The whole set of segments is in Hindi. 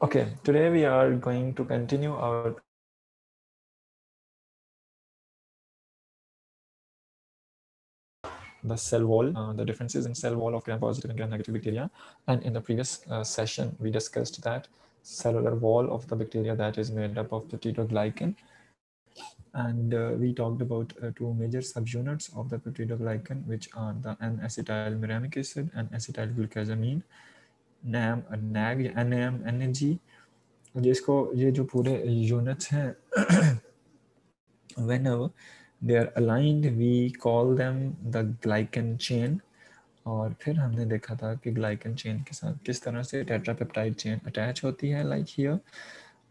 Okay, today we are going to continue our the cell wall, the differences in cell wall of gram-positive and gram-negative bacteria. And in the previous session, we discussed that cellular wall of the bacteria that is made up of peptidoglycan. And we talked about two major subunits of the peptidoglycan, which are the N-acetylmuramic acid and acetylglucosamine, NAM, NAG, NAM, NAG. जिसको ये जो पूरे यूनिट्स हैं whenever they are aligned we call them the glycan chain. और फिर हमने देखा था कि ग्लाइकन चेन के साथ किस तरह से टेट्रापेप्टाइड चेन अटैच होती है लाइक हियर,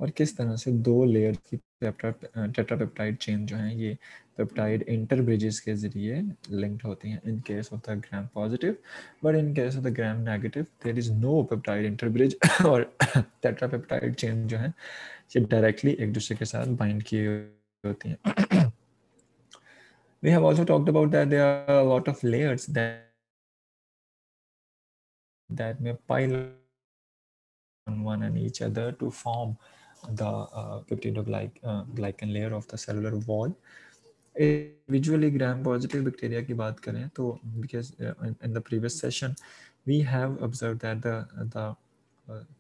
और किस तरह से दो लेयर की टेट्रापेप्टाइड चेन जो है ये पेप्टाइड इंटरब्रिजेस के जरिए लिंक्ड होती हैं in case of the gram positive, but in case of the gram negative there is no peptide interbridge और टेट्रापेप्टाइड चेन जो है ये डायरेक्टली एक दूसरे के साथ बाइंड किए होती हैं. We have also talked about that there are a lot of layers that may pile on one and each other to form the peptidoglycan layer of the cellular wall. Individually gram-positive bacteria की बात करें तो because in the previous session we have observed that the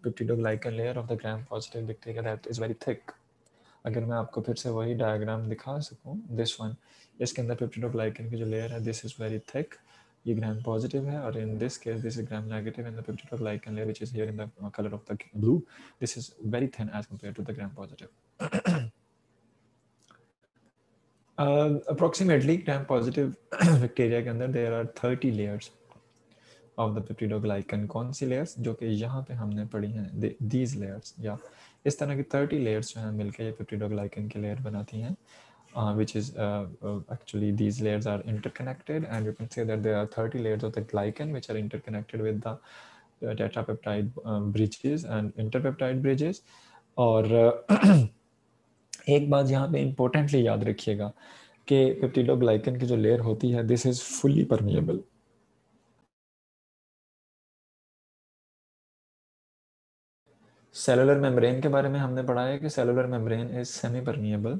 peptidoglycan layer of the gram-positive bacteria that is very thick. अगर मैं आपको फिर से वही डायग्राम दिखा सकूं, दिस वन, इसके अंदर पेप्टिडोग्लाइकन की जो लेयर है दिस इज वेरी थिक, ये ग्राम पॉजिटिव है, और in this case this is gram negative and the peptidoglycan layer which is here in the colour of the blue, this is very thin as compare to the gram positive. Approximately gram positive bacteria के अंदर there are 30 layers of the peptidoglycan. कौन सी लेयर्स? जो कि यहाँ पे हमने पढ़ी हैं, दीज लेयर्स, या इस तरह की 30 लेयर्स जो हैं मिलकर ये पेप्टिडोग्लाइकन की लेयर बनाती हैं, which is actually these layers are interconnected, and you can say that there are 30 layers of the glycan which are interconnected with the tetrapeptide bridges and interpeptide bridges. और एक बात यहाँ पे इम्पोर्टेंटली याद रखिएगा कि पेप्टिडोग्लाइकन की जो लेयर होती है this is fully permeable. Cellular membrane के बारे में हमने पढ़ा है कि cellular membrane is semi permeable,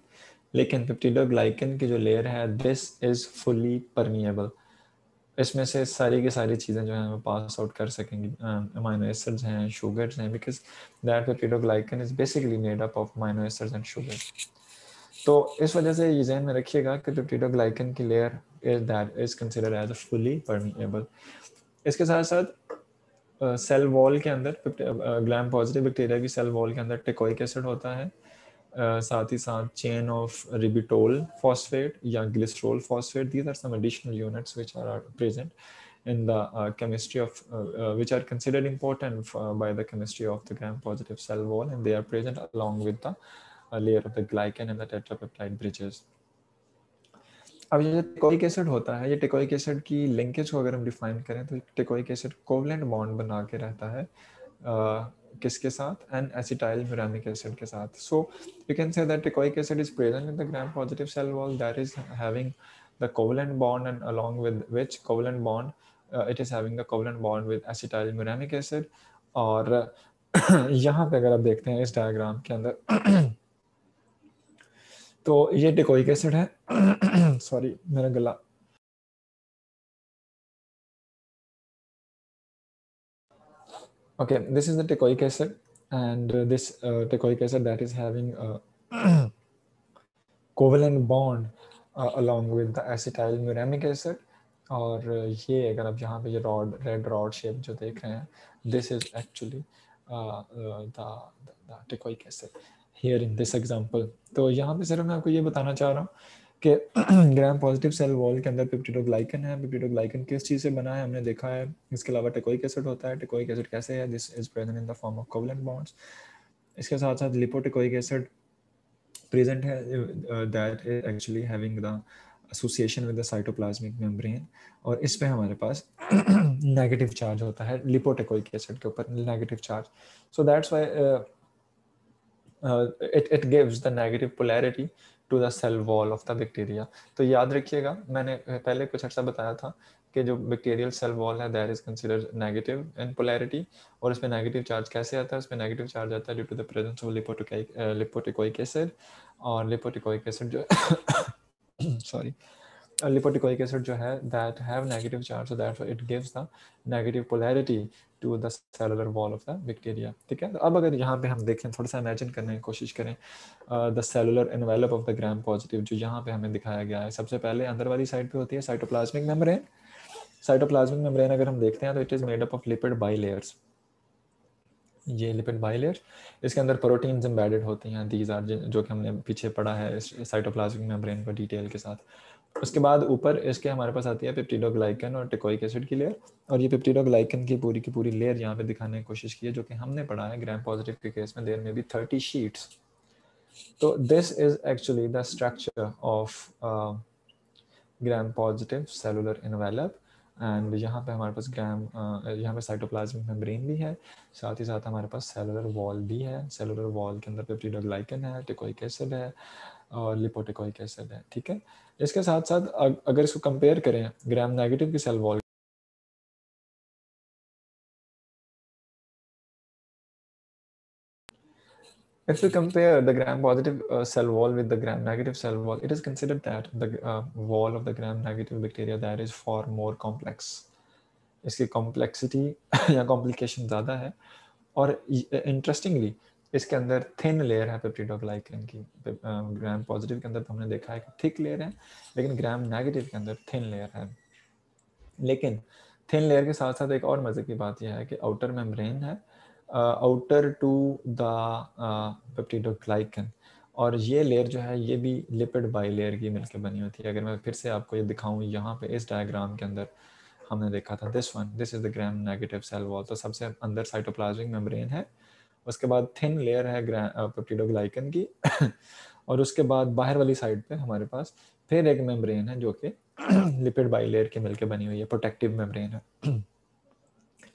लेकिन पेप्टिडोग्लाइकन की जो लेयर है दिस इज फुली परमिएबल. इसमें से सारी की सारी चीज़ें जो हैं वो पास आउट कर सकेंगी. अमाइनो एसिड्स हैं, शुगर्स हैं, because that peptidoglycan is basically made up of amino acids and sugar. तो इस वजह से ये जहन में रखिएगा कि पेप्टिडोग्लाइकन की layer is that is considered as a fully permeable. इसके साथ साथ सेल वॉल के अंदर ग्राम पॉजिटिव बैक्टीरिया की सेल वॉल के अंदर टेकोइक एसिड होता है, साथ ही साथ चेन ऑफ रिबिटोल फॉस्फेट या glycerol phosphate. These are some additional units which are present in the chemistry of which are considered important by the chemistry of the gram positive cell wall, and they are present along with the layer of the glycan and the tetrapeptide bridges. अब ये टेकोइक एसिड होता है, ये टेकोइक एसिड की लिंकेज को अगर हम डिफाइन करें तो टेकोइक एसिड कोवलेंट बॉन्ड बना के रहता है किसके साथ? एन एसिटाइलम्यूरामिक एसिड के साथ. So you can say that teichoic acid is present in the gram positive cell wall that is having the covalent bond, and along with which covalent bond it is having the covalent bond with acetylmuramic acid. और यहाँ पे अगर आप देखते हैं इस डायग्राम के अंदर तो ये टेकोइक एसिड है. सॉरी मेरा गला. Okay, this is the tecoic acid, and this tecoic acid that is having a covalent bond along with the acetylmuramic acid. और ये अगर आप यहाँ पे ये रॉड, रेड रॉड शेप जो देख रहे हैं, this is actually the teichoic acid here in this example. तो यहाँ पे सिर्फ मैं आपको ये बताना चाह रहा हूँ कि ग्राम पॉजिटिव सेल वॉल के अंदर पेप्टिडोग्लाइकन है. पेप्टिडोग्लाइकन किस चीज़ से बना है हमने देखा है. इसके अलावा टेकोइक एसिड होता है. टेकोइक एसिड कैसे है? This is present in the form of covalent bonds. इसके साथ साथ लिपोटेकोइक एसिड प्रेजेंट है, that is actually having the association with the cytoplasmic membrane, और इस पे हमारे पास नेगेटिव चार्ज होता है लिपोटेकोइक एसिड के ऊपर, negative charge. So that's why it gives the negative polarity to the cell wall of the bacteria. तो याद रखिएगा, मैंने पहले कुछ अर्सा बताया था कि जो बैक्टीरियल सेल वॉल है that is considered negative in polarity, और इसमें नेगेटिव चार्ज कैसे आता है? इसमें नेगेटिव चार्ज आता है due to the presence of lipoteichoic acid, और लिपोटिकोइक एसिड जो सॉरी lipoticoic acid जो है that have negative charge, so that it gives the negative polarity to the cellular wall of the bacteria. ठीक है, तो अब अगर यहाँ पे हम देखें, थोड़ा सा इमेजिन करने की कोशिश करें the cellular envelope of the gram positive जो यहाँ पे हमें दिखाया गया है, सबसे पहले अंदर वाली साइड पे होती है साइटोप्लाज्मिक मेम्ब्रेन. साइटोप्लाज्मिक मेम्ब्रेन अगर हम देखते हैं तो it is made up of lipid bilayers. ये लिपिड बाइलेयर, इसके अंदर प्रोटीन्स एम्बेडेड होती हैं. दीज आर जो कि हमने पीछे पढ़ा है साइटोप्लाज्मिक मेम्ब्रेन को डिटेल के साथ. उसके बाद ऊपर इसके हमारे पास आती है पेप्टिडोग्लाइकन और टिकोइक एसिड की लेयर, और ये पेप्टिडोग्लाइकन की पूरी लेयर यहाँ पे दिखाने की कोशिश की है, जो कि हमने पढ़ा है ग्राम पॉजिटिव के केस में देयर में भी 30 शीट्स. तो this is actually the structure of gram positive cellular envelope. And यहाँ पे हमारे पास यहाँ पे साइटोप्लाज्मिक मेम्ब्रेन भी है, साथ ही साथ हमारे पास सेलुलर वॉल भी है. सेलुलर वॉल के अंदर पेप्टिडोग्लाइकन है, टिकोइक एसिड है और लिपोटिकोइक एसिड है. ठीक है, इसके साथ साथ अगर इसको कंपेयर करें ग्राम नेगेटिव की cell wall, if you compare the gram positive cell wall with the gram negative cell wall, it is considered that the wall of the gram negative bacteria that is far more complex. इसकी कॉम्प्लेक्सिटी या कॉम्प्लिकेशन ज़्यादा है, और इंटरेस्टिंगली इसके अंदर थिन लेयर है पेप्टिडोग्लाइकन की. ग्राम पॉजिटिव के अंदर तो हमने देखा है कि थिक लेयर है, लेकिन ग्राम नेगेटिव के अंदर थिन लेयर है. लेकिन थिन लेयर के साथ साथ एक और मज़े की बात यह है कि आउटर मेम्ब्रेन है, आउटर टू द पेप्टिडोग्लाइकन, और ये लेयर जो है ये भी लिपिड बाई लेयर की मिलकर बनी होती है. अगर मैं फिर से आपको ये दिखाऊं, यहाँ पे इस डायग्राम के अंदर हमने देखा था this is the gram negative cell wall. तो सबसे अंदर साइटोप्लाज्मिक मेम्ब्रेन है, उसके बाद थिन लेयर है पेप्टिडोग्लाइकन की और उसके बाद बाहर वाली साइड पे हमारे पास फिर एक मेम्ब्रेन है जो कि लिपिड बाइलेयर के मिलके बनी हुई है, प्रोटेक्टिव मेम्ब्रेन है.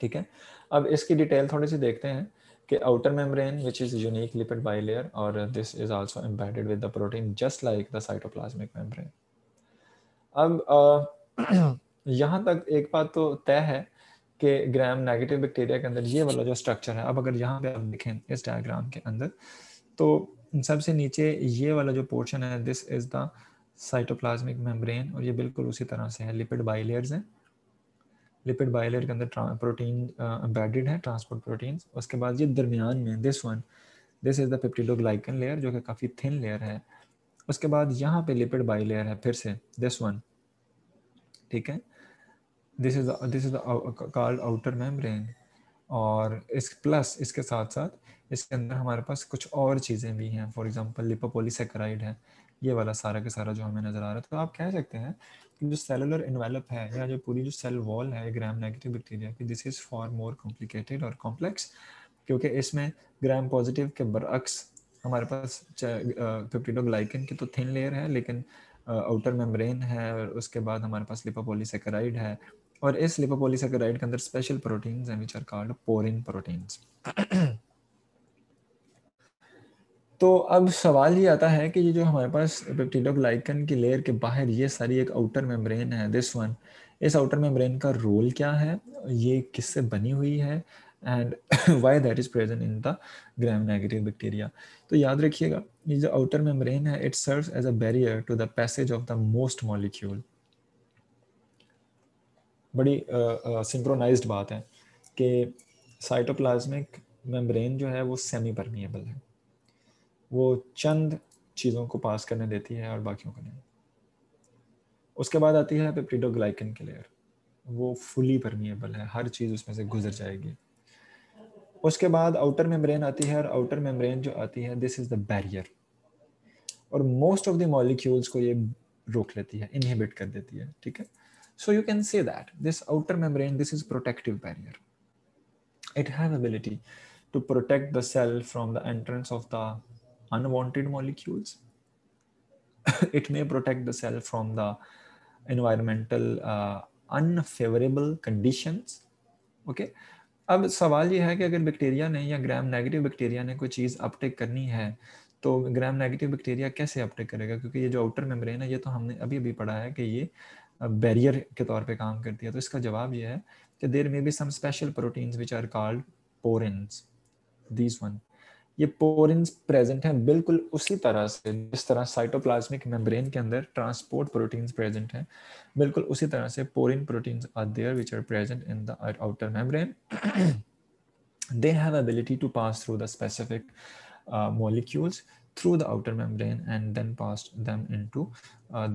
ठीक है, अब इसकी डिटेल थोड़ी सी देखते हैं कि outer membrane which is unique lipid bilayer, और this is also embedded with the protein just like the cytoplasmic membrane. अब यहाँ तक एक बात तो तय है कि ग्राम नेगेटिव बैक्टीरिया के अंदर ये वाला जो स्ट्रक्चर है, अब अगर यहाँ पे आप देखें इस डायग्राम के अंदर, तो सबसे नीचे ये वाला जो पोर्शन है this is the cytoplasmic membrane, और ये बिल्कुल उसी तरह से है, लिपिड बाइलेयर्स हैं. लिपिड बाइलेयर के अंदर प्रोटीन एम्बेडेड है, ट्रांसपोर्ट प्रोटीन्स. उसके बाद ये दरमियान में this is the peptidoglycan layer जो कि काफ़ी थिन लेयर है. उसके बाद यहाँ पे लिपिड बाइलेयर है फिर से दिस वन. ठीक है, this is called outer membrane, और इस प्लस इसके साथ साथ इसके अंदर हमारे पास कुछ और चीज़ें भी हैं. फॉर एग्जांपल लिपोपोलीसेकेराइड है, ये वाला सारा के सारा जो हमें नज़र आ रहा है. तो आप कह सकते हैं कि जो सेलुलर इन्वेलप है या जो पूरी जो सेल वॉल है ग्राम नेगेटिव बैक्टीरिया की, this is for more complicated और कॉम्प्लेक्स, क्योंकि इसमें ग्राम पॉजिटिव के बरअक्स हमारे पास पेप्टिडोग्लाइकन की तो थिन लेयर है, लेकिन आउटर मेम्ब्रेन है, और उसके बाद हमारे पास लिपोपोलीसेकेराइड है, और इस लिपोपोलीसेकेराइड के अंदर स्पेशल प्रोटीन्स हैं which are called porin proteins. तो अब सवाल ये आता है कि ये जो हमारे पास पेप्टिडोग्लाइकन की लेयर के बाहर ये सारी एक आउटर मेम्ब्रेन है दिस वन, इस आउटर मेम्ब्रेन का रोल क्या है, ये किससे बनी हुई है, and why that is present in the gram negative bacteria. तो याद रखिएगा ये जो आउटर मेम्ब्रेन है it serves as a barrier to the passage of the most molecule. बड़ी सिंक्रोनाइज्ड बात है कि साइटोप्लाज्मिक मेम्ब्रेन जो है वो सेमी परमिएबल है, वो चंद चीज़ों को पास करने देती है और बाकियों को नहीं. उसके बाद आती है पेप्टिडोग्लाइकन की लेयर, वो फुली परमिएबल है, हर चीज़ उसमें से गुजर जाएगी. उसके बाद आउटर मेम्ब्रेन आती है, और आउटर मेम्ब्रेन जो आती है दिस इज़ द बैरियर, और मोस्ट ऑफ द मॉलिक्यूल्स को ये रोक लेती है, इनहिबिट कर देती है. ठीक है, सो you can say that this outer membrane this is protective barrier. It have ability to protect the cell from the entrance of the unwanted molecules. It may protect the cell from the environmental unfavorable conditions. Okay. अब सवाल ये है कि अगर बैक्टीरिया ने या ग्राम नेगेटिव बैक्टीरिया ने कोई चीज़ अपटेक करनी है, तो ग्राम नेगेटिव बैक्टीरिया कैसे अपटेक करेगा, क्योंकि ये जो आउटर मेम्ब्रेन है ये तो हमने अभी अभी पढ़ा है कि ये बैरियर के तौर पे काम करती है? तो इसका जवाब ये है कि there may be some special proteins which are called porins, these one. ये पोरिन्स प्रेजेंट हैं बिल्कुल उसी तरह से जिस तरह साइटोप्लाज्मिक मेम्ब्रेन के अंदर ट्रांसपोर्ट प्रोटीन्स प्रेजेंट हैं, बिल्कुल उसी तरह से porin proteins are there which are present in the outer membrane. They have ability to pass through the specific molecules through the outer membrane and then pass them into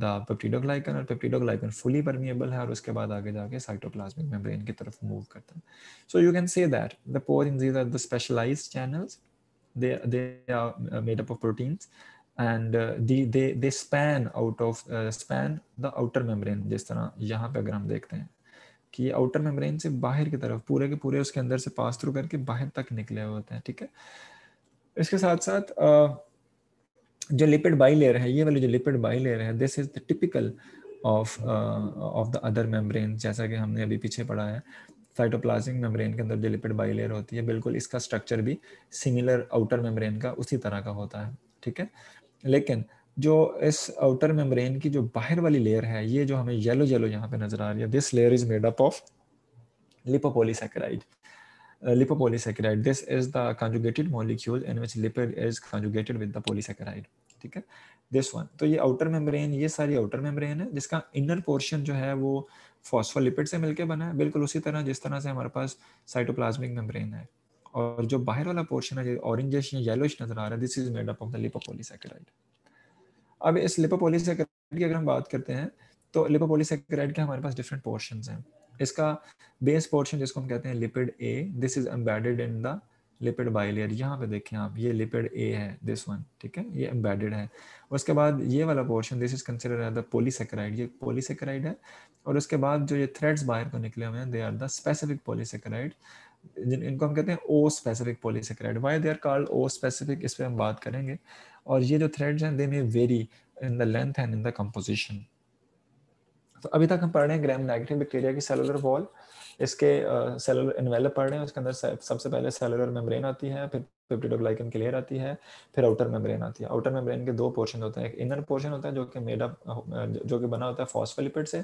the peptidoglycan, और peptidoglycan fully permeable है और उसके बाद आगे जाके cytoplasmic membrane की तरफ move करता है. So you can say that the porins, these are the specialized channels. They are made up of proteins and they span out of span the outer membrane. जिस तरह यहाँ पे अगर हम देखते हैं कि आउटर मेम्ब्रेन से बाहर की तरफ पूरे के पूरे उसके अंदर से पास थ्रू करके बाहर तक निकले हुए होते हैं, ठीक है. इसके साथ साथ जो लिपिड बाइलेयर है, ये वाली जो लिपिड बाइलेयर है, this is the typical of the other membrane. जैसा कि हमने अभी पीछे पढ़ा है, साइटोप्लाज्मिक मेम्ब्रेन के अंदर जो लिपिड बाइलेयर होती है, बिल्कुल इसका स्ट्रक्चर भी सिमिलर आउटर मेम्ब्रेन का उसी तरह का होता है, ठीक है. लेकिन जो इस आउटर मेम्ब्रेन की जो बाहर वाली लेयर है, ये जो हमें येलो येलो यहाँ पे नजर आ रही है, this layer is made up of lipopolysaccharide. Lipopolysaccharide, this is the conjugated molecule in which lipid is conjugated with the polysaccharide, ठीक है. दिस वन, तो ये आउटर मेम्ब्रेन, ये सारी आउटर मेम्ब्रेन है जिसका इनर पोर्शन जो है वो फॉस्फोलिपिड से मिलकर बना है, बिल्कुल उसी तरह जिस तरह से हमारे पास साइटोप्लाज्मिक मेम्ब्रेन है. और जो बाहर वाला पोर्शन है, जो ऑरेंजिश या येलोइश नजर आ रहा है, this is made up of the lipopolysaccharide. अब इस लिपोपोलीसैकेराइड की अगर हम बात करते हैं तो लिपोपोलीसैकेराइड के हमारे पास डिफरेंट पोर्शंस हैं. इसका बेस पोर्शन जिसको हम कहते हैं lipid A, this is embedded in the lipid bilayer. यहाँ पे देखें आप, ये लिपिड ए है, दिस वन, ठीक है, ये एम्बेडेड है. उसके बाद ये वाला portion, this is considered as the polysaccharide, ये पोलीसैकेराइड है. और उसके बाद जो ये थ्रेड्स बाहर को निकले हुए हैं, they are the specific polysaccharide, इनको हम कहते हैं O specific polysaccharide. Why they are called O specific, इस पे हम बात करेंगे. और ये जो थ्रेड्स हैं, they may vary in the length and in the composition. तो अभी तक हम पढ़ रहे हैं ग्राम नेगेटिव बैक्टीरिया की सेलुलर वॉल, इसके सेलुलर एनवेलप पढ़ रहे हैं. उसके अंदर सबसे पहले सेलुलर मेम्ब्रेन आती है, फिर पेप्टिडोग्लाइकन की लेयर आती है, फिर आउटर मेम्ब्रेन आती है. आउटर मेम्ब्रेन के दो पोर्शन होते हैं, एक इनर पोर्शन होता है जो कि मेड अप, जो कि बना होता है फॉस्फोलिपिड से.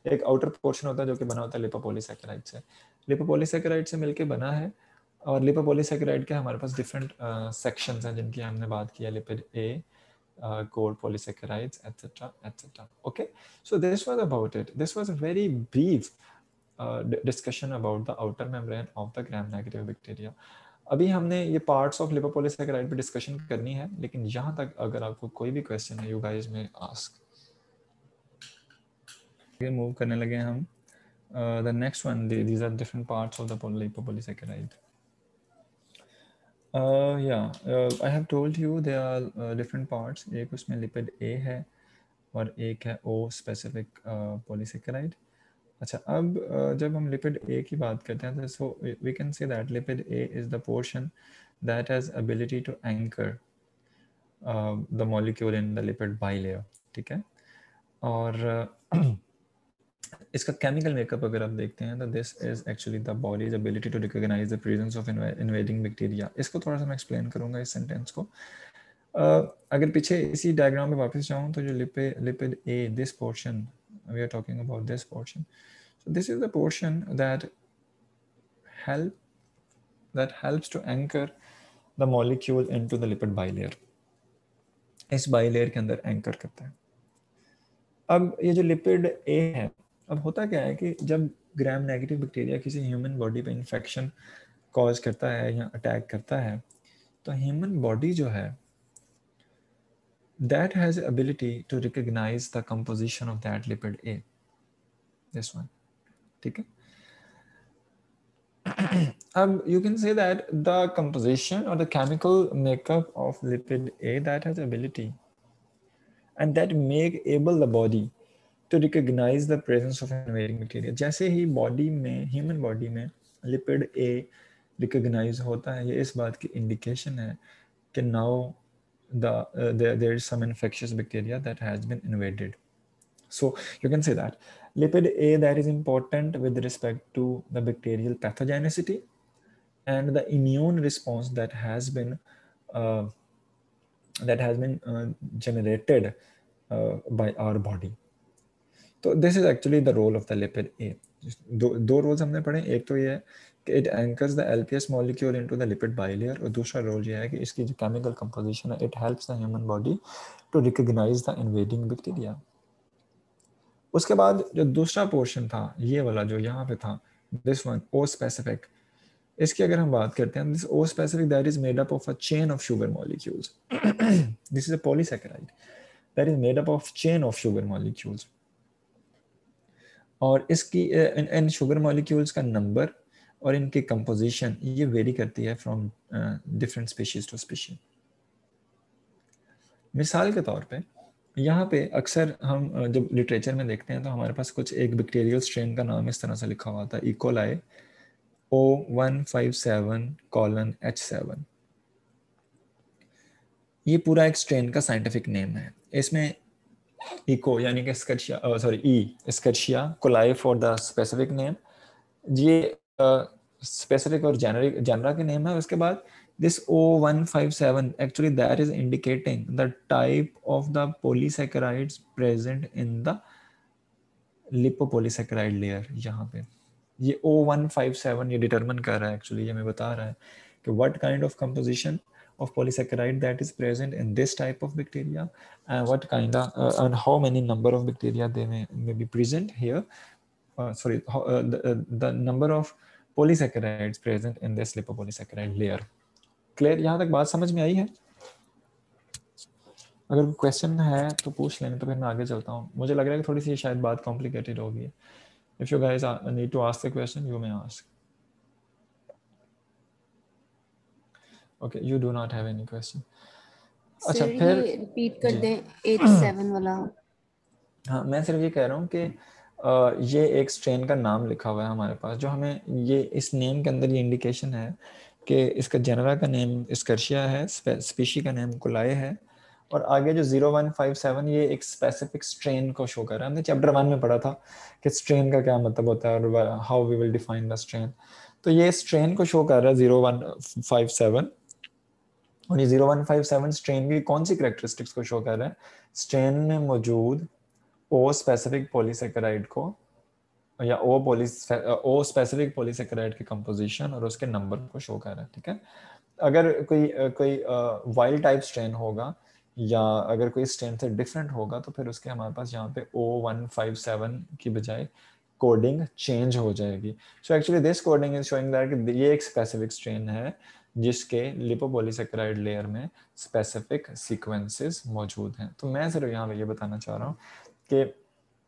एक आउटर पोर्शन होता है जो कि बना होता है लिपोपोलीसैकेराइड से. लिपोपोलीसैकेराइड से मिलके बना है. और लिपोपोलीसैकेराइड के हमारे पास डिफरेंट सेक्शंस हैं जिनकी हमने बात की है, lipid A, gold polysaccharides, etc., etc. Okay, so this was about it. This was a very brief discussion about the outer membrane of the gram-negative bacteria. अभी हमने ये पार्ट्स ऑफ लिपोपोलीसैकेराइड पे डिस्कशन करनी है, लेकिन यहाँ तक अगर आपको कोई भी क्वेश्चन है, यू गाइस में आस्क. आगे मूव करने लगे हम. The next one, these are different parts of the lipopolysaccharide. I have told you there are different parts. एक उसमें लिपिड A है और एक है O स्पेसिफिक पोलीसैकेराइड. अच्छा, अब जब हम लिपिड A की बात करते हैं, तो so we can say that lipid A is the portion that has ability to anchor the molecule in the lipid bilayer, ठीक है. और इसका केमिकल मेकअप अगर आप देखते हैं तो this is actually the body's ability to recognise the presence of invading bacteria. इसको थोड़ा सा मैं एक्सप्लेन करूंगा इस सेंटेंस को. अगर पीछे इसी डायग्राम में वापस जाऊं तो जो lipid A, this portion, we are talking about this portion. So this is the portion that helps to anchor the molecule into the lipid bilayer. इस बाइलेयर के अंदर एंकर करता है. अब ये जो लिपिड ए है, अब होता क्या है कि जब ग्राम नेगेटिव बैक्टीरिया किसी ह्यूमन बॉडी पे इन्फेक्शन कॉज करता है या अटैक करता है, तो ह्यूमन बॉडी जो है that has ability to recognize the composition of that lipid A, this one, ठीक है. अब you can say that the composition or the chemical makeup of lipid A that has ability and that make able the body to recognize the presence of invading bacteria. जैसे ही बॉडी में, ह्यूमन बॉडी में लिपिड ए रिकॉग्नाइज होता है, ये इस बात की इंडिकेशन है कि now there is some infectious bacteria that has been invaded. So you can say that lipid A that is important with respect to the bacterial pathogenicity and the immune response that has been generated by our body. तो this is actually the role of the lipid A. दो रोल्स हमने पढ़े, एक तो ये है कि it anchors the LPS molecule into the lipid bilayer, और दूसरा रोल ये है कि इसकी जो केमिकल कंपोजिशन है, it helps the human body to recognise the invading bacteria. उसके बाद जो दूसरा पोर्शन था, ये वाला जो यहाँ पे था, दिस वन ओ स्पेसिफिक, इसकी अगर हम बात करते हैं, this O specific that is made up of a chain of sugar molecules. This is a polysaccharide that is made up of chain of sugar molecules, और इसकी इन शुगर मॉलिक्यूल्स का नंबर और इनकी कंपोजिशन ये वेरी करती है from different species to species. मिसाल के तौर पे यहाँ पे अक्सर हम जब लिटरेचर में देखते हैं तो हमारे पास कुछ एक बैक्टीरियल स्ट्रेन का नाम इस तरह से लिखा हुआ था, इकोलाई O157:H7। ये पूरा एक स्ट्रेन का साइंटिफिक नेम है। इसमें इको यानी कि Escherichia, sorry Escherichia coli for the specific name, ये स्पेसिफिक और जेनरिक जनरा के नेम है। उसके बाद this O157 actually that is indicating the type of the polysaccharides present in the lipopolysaccharide layer। यहाँ पे ये O157 ये डिटरमिन कर रहा है, एक्चुअली ये हमें बता रहा है कि what kind of composition of polysaccharide that is present in this type of bacteria, and what kind of and how many number of bacteria they may be present here, the number of polysaccharides present in this lipopolysaccharide layer। Clear, यहाँ तक बात समझ में आई है? अगर कोई क्वेश्चन है तो पूछ लेंगे, तो फिर मैं आगे चलता हूँ। मुझे लग रहा है कि थोड़ी सी शायद बात कॉम्प्लिकेटेड होगी। If you guys need to ask the question, you may ask. Okay, you do not have any question. अच्छा, फिर ये रिपीट कर दें H7 वाला। हाँ, मैं सिर्फ ये कह रहा हूँ कि ये एक स्ट्रेन का नाम लिखा हुआ है हमारे पास, जो हमें ये इस नेम के अंदर ये इंडिकेशन है कि इसका जनरा का नेम स्कर्शिया है, स्पीशी का नेम कोलाए है, और आगे जो 0157 ये एक स्पेसिफिक स्ट्रेन को शो कर रहा है। हमने चैप्टर 1 में पढ़ा था कि स्ट्रेन का क्या मतलब होता है और how we will define the strain. तो ये स्ट्रेन को शो कर रहा है 0157, और ये 0157 स्ट्रेन की कौन सी कैरेक्टरिस्टिक्स को शो कर रहा है? स्ट्रेन में मौजूद ओ स्पेसिफिक पॉलीसेकेराइड को, या ओ स्पेसिफिक पॉलीसेकेराइड की कंपोजिशन और उसके नंबर को शो कर रहा है। ठीक है, अगर कोई वाइल्ड टाइप स्ट्रेन होगा या अगर कोई स्ट्रेन से डिफरेंट होगा तो फिर उसके हमारे पास यहाँ पे O157 की बजाय कोडिंग चेंज हो जाएगी। So actually this coding is showing that कि ये एक स्पेसिफिक स्ट्रेन है जिसके लिपोपॉलीसेकेराइड लेयर में स्पेसिफिक सीक्वेंसेस मौजूद हैं। तो मैं सिर्फ यहाँ पे ये बताना चाह रहा हूँ कि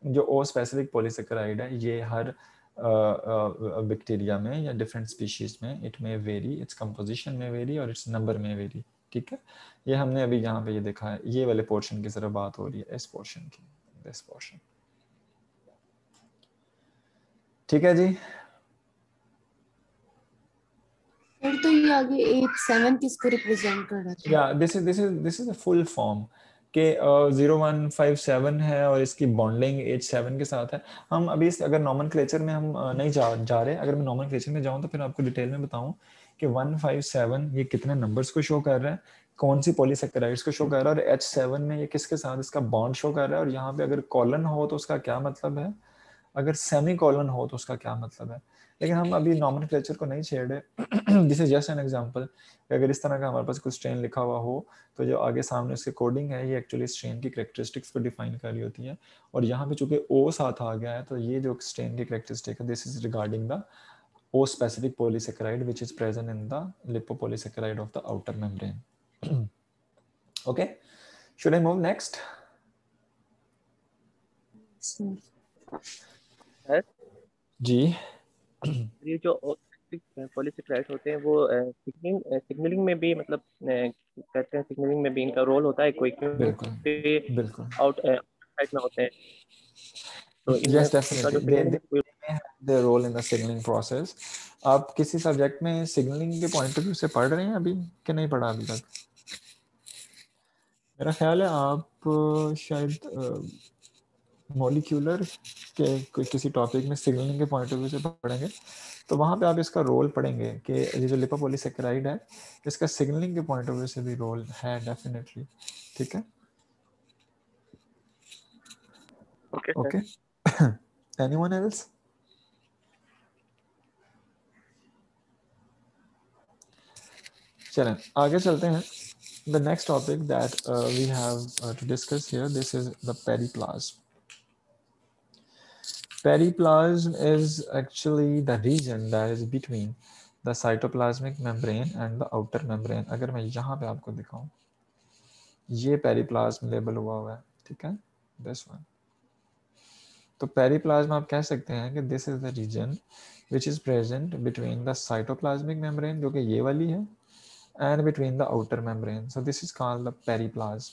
जो ओ स्पेसिफिक पॉलीसेकेराइड है ये हर बैक्टीरिया में या डिफरेंट स्पीशीज में इट में वेरी, इट्स कंपोजिशन में वेरी और इट्स नंबर में वेरी। ठीक है, ये हमने अभी यहाँ पे ये देखा है, ये वाले पोर्शन की सिर्फ बात हो रही है, इस पोर्शन की, दिस पोर्शन। ठीक है जी। फिर तो ये आगे H7 किसको रिप्रेजेंट कर रहा था? या this is a full form के 0157 है और इसकी बॉन्डिंग H7 के साथ है। हम अभी अगर नॉमेनक्लेचर में हम नहीं जा रहे, अगर मैं नॉमेनक्लेचर में जाऊँ तो फिर आपको डिटेल में बताऊँ कि 157 ये कितने नंबर्स को शो कर रहा है, कौन सी पॉलीसेकेराइड्स को शो कर रहा है, और H7 में ये किसके साथ इसका बॉन्ड शो कर रहा है, और यहाँ पे अगर कॉलन हो तो उसका क्या मतलब है, अगर सेमी कॉलन हो तो उसका क्या मतलब है। लेकिन हम अभी नॉमेनक्लेचर को नहीं छेड़े। This is just an example. अगर इस तरह का हमारे पास कुछ स्ट्रेन लिखा हुआ हो तो जो आगे सामने उसकी कोडिंग है ये एक्चुअली स्ट्रेन की कैरेक्टरिस्टिक्स को डिफाइन कर रही होती है, और यहाँ पे चूंकि ओ साथ आ गया है तो ये जो स्ट्रेन की कैरेक्टरिस्टिक है this is regarding the O specific polysaccharide which is present in the lipopolysaccharide of the outer membrane. Okay, should I move next? जी, ये जो पॉलीसेकेराइड होते हैं वो सिग्नलिंग में भी मतलब कहते हैं सिग्नलिंग में भी इनका रोल होता है कोई, क्योंकि बिल्कुल आउटसाइड में होते हैं तो yes इनका जो definitely signaling they may have their role in the signaling process। आप किसी सब्जेक्ट में सिग्नलिंग के पॉइंट ऑफ व्यू से पढ़ रहे हैं अभी कि नहीं पढ़ा अभी तक? मेरा ख्याल है आप शायद मॉलिक्यूलर के कोई किसी टॉपिक में सिग्नलिंग के पॉइंट ऑफ व्यू से पढ़ेंगे, तो वहाँ पे आप इसका रोल पढ़ेंगे कि ये जो लिपोपॉलीसेकेराइड है इसका सिग्नलिंग के पॉइंट ऑफ व्यू से भी रोल है डेफिनेटली। ठीक है, ओके ओके। Anyone else? चलें आगे चलते हैं. The next topic that we have to discuss here, this is the periplasm. Periplasm is actually the region that is between the cytoplasmic membrane and the outer membrane. अगर मैं यहाँ पे आपको दिखाऊं, ये पेरिप्लाज्म लेबल हुआ है, ठीक है, this one. तो पेरिप्लाज्म आप कह सकते हैं कि this is the region which is present between the cytoplasmic membrane, जो कि ये वाली है, and between the outer membrane. So this is called the periplasm.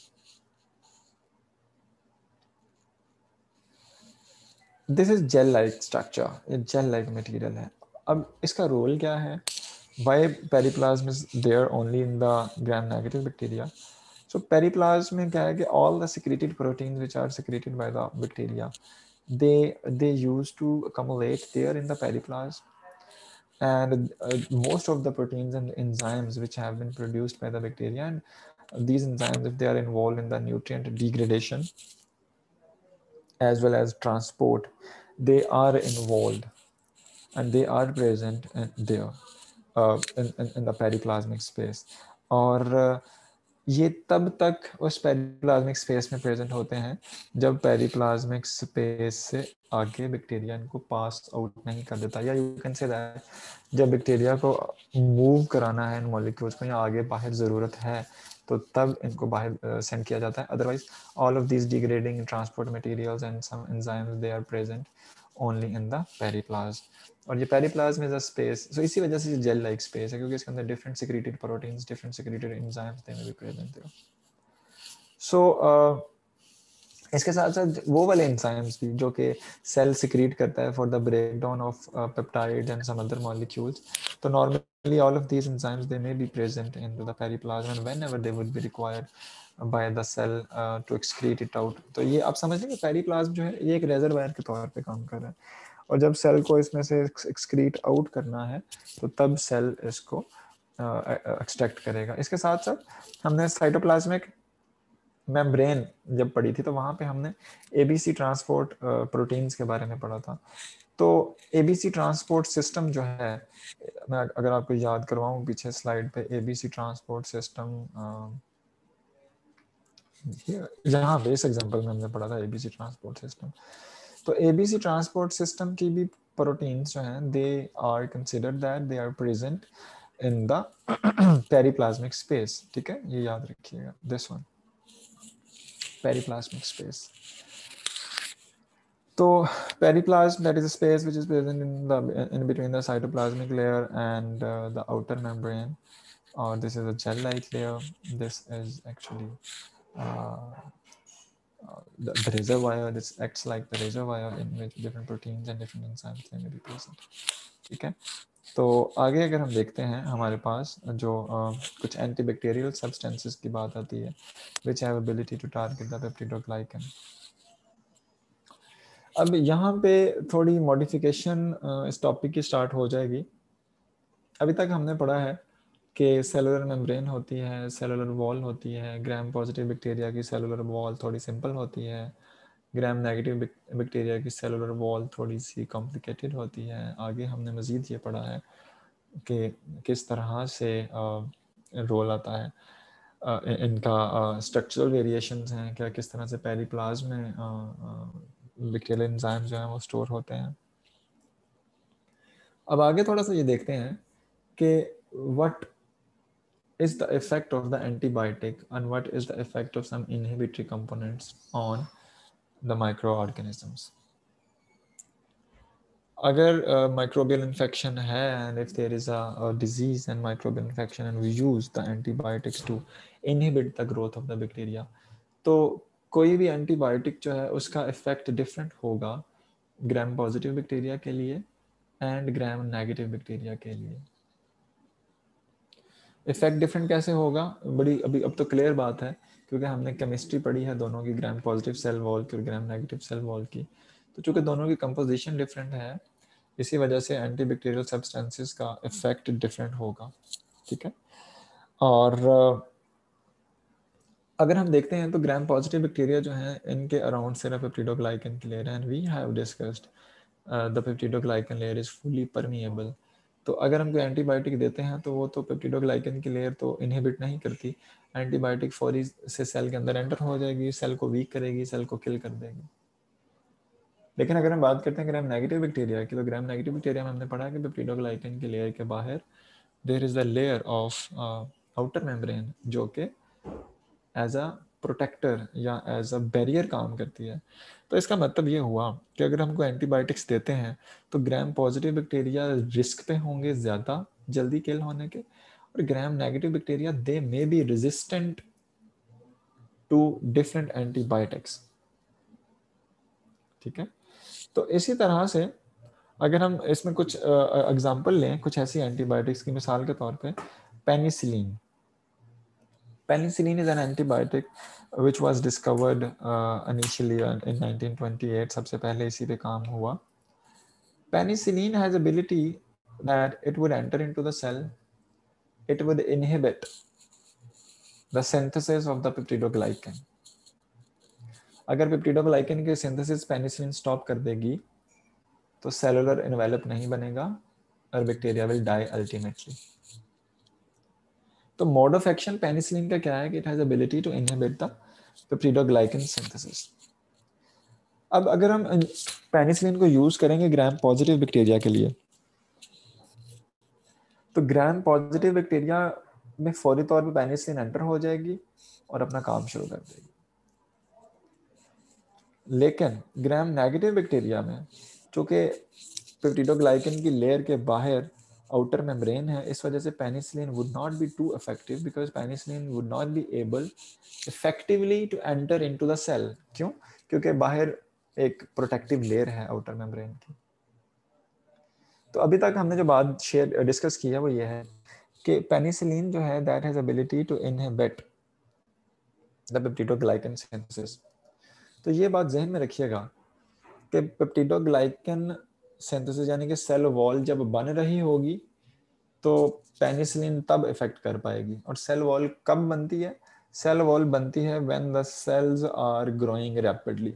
This is gel-like structure. ये gel-like material है. अब इसका रोल क्या है? Why periplasm is there only in the gram-negative bacteria? So periplasm में क्या है कि all the secreted proteins which are secreted by the bacteria, they used to accumulate there in the periplasm. And most of the proteins and enzymes which have been produced by the bacteria, and these enzymes, if they are involved in the nutrient degradation as well as transport, they are involved and they are present in there in the periplasmic space. और ये तब तक उस पेरिप्लाज्मिक स्पेस में प्रेजेंट होते हैं जब पेरिप्लाज्मिक स्पेस से आगे बैक्टीरिया इनको पास आउट नहीं कर देता, या यू कैन से दैट जब बैक्टीरिया को मूव कराना है इन मॉलिक्यूल्स को या आगे बाहर ज़रूरत है तो तब इनको बाहर सेंड किया जाता है. Otherwise all of these degrading transport materials and some enzymes they are present only in the periplasm. और ये पेरिप्लाज्म इज अ स्पेस, सो इसी वजह से जेल लाइक स्पेस है क्योंकि इसके अंदर different secreted proteins, different secreted enzymes they में भी प्रेजेंट है. सो इसके साथ साथ वो वाले एंजाइम्स भी जो कि सेल सिक्रीट करता है for the breakdown of peptides and some other molecules. तो normally all of these enzymes they may be present in the periplasm and whenever they would be required by the cell to excrete it out. तो ये आप समझ लेंगे पेरिप्लाज्म जो है ये एक रेजरवायर के तौर पे काम कर रहा है, और जब सेल को इसमें से एक्सक्रीट आउट करना है तो तब सेल इसको एक्सट्रैक्ट करेगा. इसके साथ साथ हमने साइटोप्लाज्मिक मेम्ब्रेन जब पढ़ी थी तो वहाँ पे हमने एबीसी ट्रांसपोर्ट प्रोटीन्स के बारे में पढ़ा था. तो एबीसी ट्रांसपोर्ट सिस्टम जो है, मैं अगर आपको याद करवाऊँ पीछे स्लाइड पे, एबीसी ट्रांसपोर्ट सिस्टम यहाँ बेस एग्जांपल में हमने पढ़ा था एबीसी ट्रांसपोर्ट सिस्टम. तो एबीसी ट्रांसपोर्ट सिस्टम की भी प्रोटीन्स जो हैं they are considered that they are present in the periplasmic space. ठीक है, ये याद रखिएगा, दिस वन पेरिप्लाज्मिक स्पेस. तो पेरिप्लाज्म that is a space which is present in between the cytoplasmic layer and the outer membrane, or this is a gel-like layer. This is actually the reservoir. This acts like the reservoir in which different proteins and different enzymes may be present. ठीक है, तो आगे अगर हम देखते हैं हमारे पास जो कुछ एंटीबैक्टीरियल सब्सटेंसेस की बात आती है which have ability to target the peptidoglycan. अब यहाँ पे थोड़ी मॉडिफिकेशन इस टॉपिक की स्टार्ट हो जाएगी. अभी तक हमने पढ़ा है कि सेलुलर मेम्ब्रेन होती है, सेलुलर वॉल होती है. ग्राम पॉजिटिव बैक्टीरिया की सेलुलर वॉल थोड़ी सिंपल होती है, ग्राम नेगेटिव बैक्टीरिया की सेलुलर वॉल थोड़ी सी कॉम्प्लिकेटेड होती है. आगे हमने मज़ीद ये पढ़ा है कि किस तरह से रोल आता है, इनका स्ट्रक्चरल वेरिएशंस हैं क्या, किस तरह से पेरिप्लाज्म में बैक्टीरियल एंजाइम जो हैं वो स्टोर होते हैं. अब आगे थोड़ा सा ये देखते हैं कि what is the effect of the antibiotic and what is the effect of some inhibitory components on the microorganisms. अगर microbial infection है and if there is a disease and microbial infection and we use the antibiotics to inhibit the growth of the bacteria, तो कोई भी एंटीबायोटिक जो है उसका इफेक्ट डिफरेंट होगा ग्राम पॉजिटिव बैक्टीरिया के लिए एंड ग्राम नेगेटिव बैक्टीरिया के लिए. इफेक्ट डिफरेंट कैसे होगा, बड़ी अभी अब तो क्लियर बात है क्योंकि हमने केमिस्ट्री पढ़ी है दोनों की, ग्राम पॉजिटिव सेल वॉल की और ग्राम नेगेटिव सेल वॉल की. तो चूंकि दोनों की कंपोजिशन डिफरेंट है इसी वजह से एंटीबैक्टीरियल सब्सटेंसेस का इफेक्ट डिफरेंट होगा. ठीक है, और अगर हम देखते हैं तो ग्राम पॉजिटिव बैक्टीरिया जो हैं इनके अराउंड सिर्फ पेप्टिडोग्लाइकन की लेयर है, and we have discussed the peptidoglycan layer is fully permeable. तो अगर हम कोई एंटीबायोटिक देते हैं तो वो तो पेप्टिडोग्लाइकन की लेयर तो इनहिबिट नहीं करती, एंटीबायोटिक फौरी से सेल के अंदर एंटर हो जाएगी, सेल को वीक करेगी, सेल को किल कर देगी। लेकिन अगर हम बात करते हैं ग्राम नेगेटिव बैक्टीरिया की, तो ग्राम नेगेटिव बैक्टीरिया में हमने पढ़ा कि पेप्टिडोग्लाइकन की लेयर के बाहर there is the layer of outer membrane जो कि एज अ प्रोटेक्टर या एज अ बैरियर काम करती है। तो इसका मतलब ये हुआ कि अगर हमको एंटीबायोटिक्स देते हैं तो ग्राम पॉजिटिव बैक्टीरिया रिस्क पे होंगे ज़्यादा जल्दी किल होने के, और gram negative bacteria they may be resistant to different antibiotics. ठीक है, तो इसी तरह से अगर हम इसमें कुछ एग्जांपल लें, कुछ ऐसी एंटीबायोटिक्स की मिसाल के तौर पे penicillin. Penicillin is an antibiotic which was discovered initially in 1928. सबसे पहले इसी पे काम हुआ। Penicillin has ability that it would enter into the cell, it would inhibit the synthesis of the peptidoglycan. अगर पेप्टिडोग्लाइकन के सिंथेसिस पेनिसिलिन स्टॉप कर देगी तो सेलुलर एनवेलप नहीं बनेगा और बैक्टीरिया विल डाई अल्टीमेटली। तो मोड ऑफ एक्शन पेनिसिलिन का क्या है कि it has ability to inhibit the peptidoglycan synthesis. अब अगर हम पेनिसिलिन को यूज करेंगे ग्राम पॉजिटिव बैक्टीरिया के लिए, तो ग्राम पॉजिटिव बैक्टीरिया में फौरी तौर पे पेनिसिलिन एंटर हो जाएगी और अपना काम शुरू कर देगी। लेकिन ग्राम नेगेटिव बैक्टीरिया में चूंकि पेप्टिडोग्लाइकन की लेयर के बाहर आउटर मेम्ब्रेन है, इस वजह से penicillin would not be too effective because penicillin would not be able effectively to enter into the cell. क्यों? क्योंकि बाहर एक प्रोटेक्टिव लेयर है आउटर मेम्ब्रेन की। तो अभी तक हमने जो बात डिस्कस की है वो ये है कि पेनिसिलिन जो है that has ability to inhibit the peptidoglycan synthesis. तो ये बात जहन में रखिएगा कि पेप्टिडोग्लाइकन सिंथेसिस यानी कि सेल वॉल जब बन रही होगी तो पेनिसिलिन तब इफेक्ट कर पाएगी। और सेल वॉल कब बनती है? सेल वॉल बनती है when the cells are growing rapidly.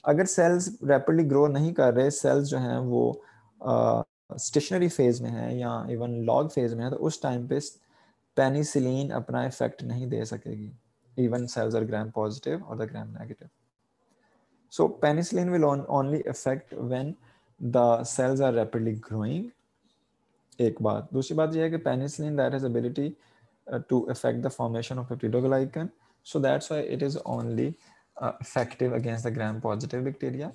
अगर सेल्स रैपिडली ग्रो नहीं कर रहे, सेल्स जो हैं वो स्टेशनरी फेज में है या इवन लॉग फेज में है, तो उस टाइम पे पेनिसिलिन अपना इफेक्ट नहीं दे सकेगी, even cells are gram positive और the gram negative. So penicillin will only affect when the cells are rapidly growing. एक बात। दूसरी बात यह है कि penicillin that has ability to affect the formation of peptidoglycan, so that's why it is only effective against the gram positive bacteria.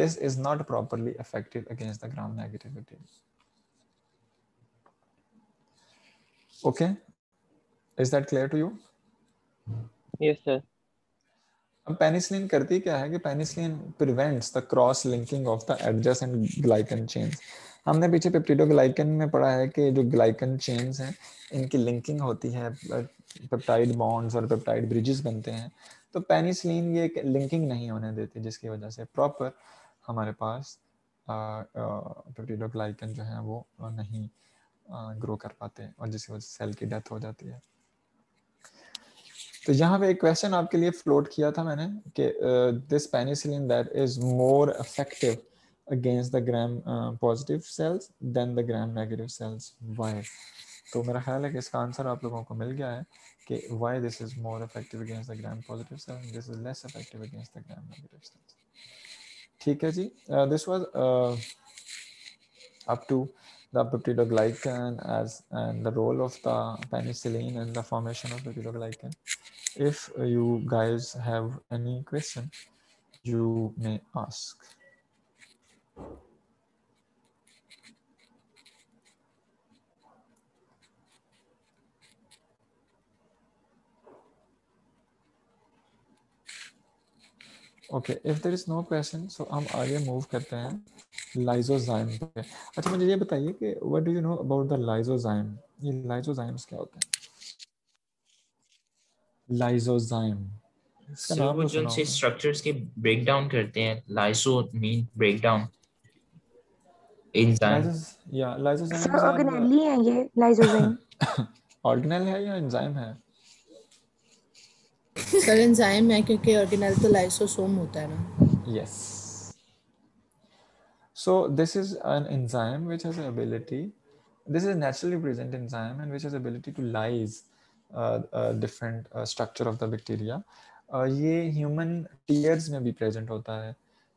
This is not properly effective against the gram negative bacteria. Okay, is that clear to you? Yes sir. अब पेनिसिलिन करती क्या है कि penicillin prevents the cross linking of the adjacent glycan chains. हमने पीछे पेप्टिडोग्लाइकन में पढ़ा है कि जो ग्लाइकन चेन्स हैं इनकी लिंकिंग होती है, पेप्टाइड बॉन्ड्स और पेप्टाइड ब्रिजेस बनते हैं। तो पेनिसिलिन ये लिंकिंग नहीं होने देती, जिसकी वजह से प्रॉपर हमारे पास पेप्टिडोग्लाइकन जो है वो नहीं ग्रो कर पाते और जिसकी वजह से सेल की डेथ हो जाती है। तो यहाँ पे एक क्वेश्चन आपके लिए फ्लोट किया था मैंने कि this penicillin that is more effective against the gram positive cells than the gram negative cells, why? तो मेरा ख्याल है कि इसका आंसर आप लोगों को मिल गया है कि why this is more effective against the gram positive cells, this is less effective against the gram negative cells. ठीक है जी, this was up to the peptidoglycan as and the role of the penicillin in the formation of peptidoglycan. If you guys have any question, you may ask. Okay, if there is no question, so हम आगे move करते हैं लाइजोजाइम पे। अच्छा मुझे ये बताइए कि what do you know about the lysozyme? ये लाइजोजाइम्स क्या होते हैं? लाइजोजाइम इसका नाम वो तो जो सुना उनसे होगा। स्ट्रक्चर्स के ब्रेक डाउन करते हैं, lyso mean break down enzyme. Lysozymes sir organelle है ये लाइसोजाइम। ऑर्गेनेल है या एंजाइम है? सर एंजाइम है क्योंकि ऑर्गेनेल तो लाइसोसोम होता है ना। Yes. So this is an enzyme which has the ability, this is a naturally present enzyme and which has ability to lyse different structure of the bacteria. ये human tears में भी present होता है।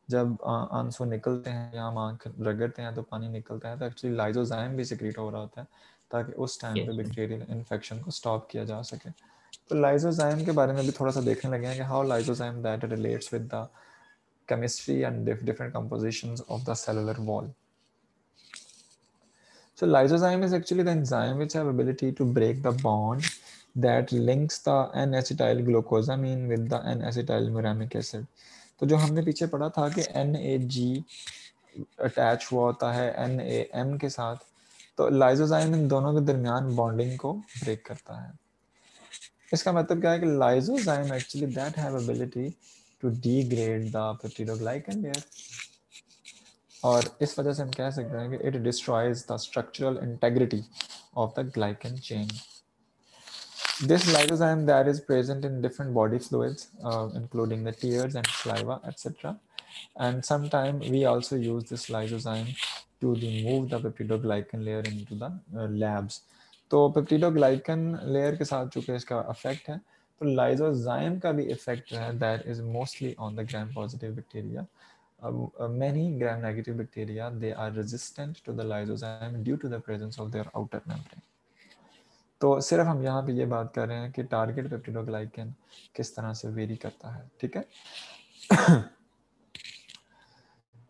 जब आंसू निकलते हैं या हम आँख रगड़ते हैं तो पानी निकलता है तो एक्चुअली लाइजोजाइम भी सिक्रीट हो रहा होता है ताकि उस टाइम पे Yes. बैक्टीरियल इन्फेक्शन को स्टॉप किया जा सके। तो लाइजोजाइम के बारे में भी थोड़ा सा देखने लगे हैं कि how lysozyme that relates with the chemistry and different compositions of the cellular wall. So lysozyme is actually the enzyme which have ability to break the bond that links the N-acetyl glucosamine with the N-acetyl muramic acid. तो जो हमने पीछे पढ़ा था कि NAG अटैच हुआ होता है NAM के साथ, तो लाइजोजाइम इन दोनों के दरमियान बॉन्डिंग को ब्रेक करता है। इसका मतलब क्या है कि lysozyme actually that have ability to degrade the peptidoglycan layer, और इस वजह से हम कह सकते हैं कि it destroys the structural integrity of the glycan chain. This lysozyme that is present in different body fluids, including the tears and saliva, etc. And sometimes we also use this lysozyme to remove the peptidoglycan layer into the labs. तो peptidoglycan layer के साथ चूंकि इसका effect है, तो lysozyme का भी effect है that is mostly on the gram-positive bacteria. Many gram-negative bacteria, they are resistant to the lysozyme due to the presence of their outer membrane. तो सिर्फ हम यहाँ पे ये बात कर रहे हैं कि टारगेट पेप्टिडोग्लाइकन किस तरह से वेरी करता है, ठीक है।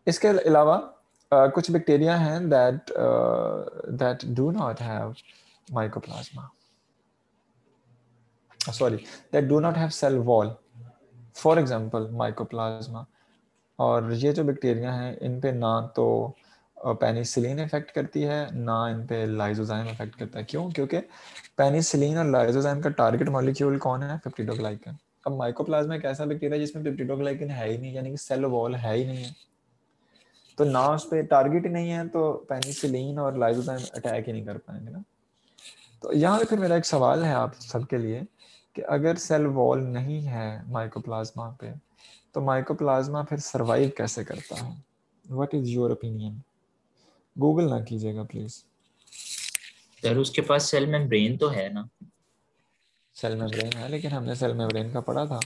इसके अलावा कुछ बैक्टीरिया हैं that do not have mycoplasma, that do not have cell wall, for example mycoplasma। और ये जो बैक्टीरिया हैं इन पे ना तो पेनिसिलिन इफेक्ट करती है ना इन पे लाइजोजाइम इफेक्ट करता है। क्यों? क्योंकि पेनिसिलिन और लाइजोजाइम का टारगेट मॉलिक्यूल कौन है? पेप्टिडोग्लाइकन। अब माइकोप्लाज्मा एक ऐसा बैक्टीरिया जिसमें पेप्टिडोग्लाइकन है ही नहीं, यानी कि सेल वॉल है ही नहीं है, तो ना उस पर टारगेट ही नहीं है, तो पेनिसिलिन और लाइजोजाइम अटैक ही नहीं कर पाएंगे ना। तो यहाँ पे फिर मेरा एक सवाल है आप सबके लिए कि अगर सेल वॉल नहीं है माइकोप्लाज्मा पे, तो माइकोप्लाज्मा फिर सरवाइव कैसे करता है? What is your opinion? Google ना कीजिएगा प्लीज। सर उसके पास सेल मेम्ब्रेन तो है ना? सेल मेम्ब्रेन है, लेकिन हमने सेल मेम्ब्रेन का पढ़ा था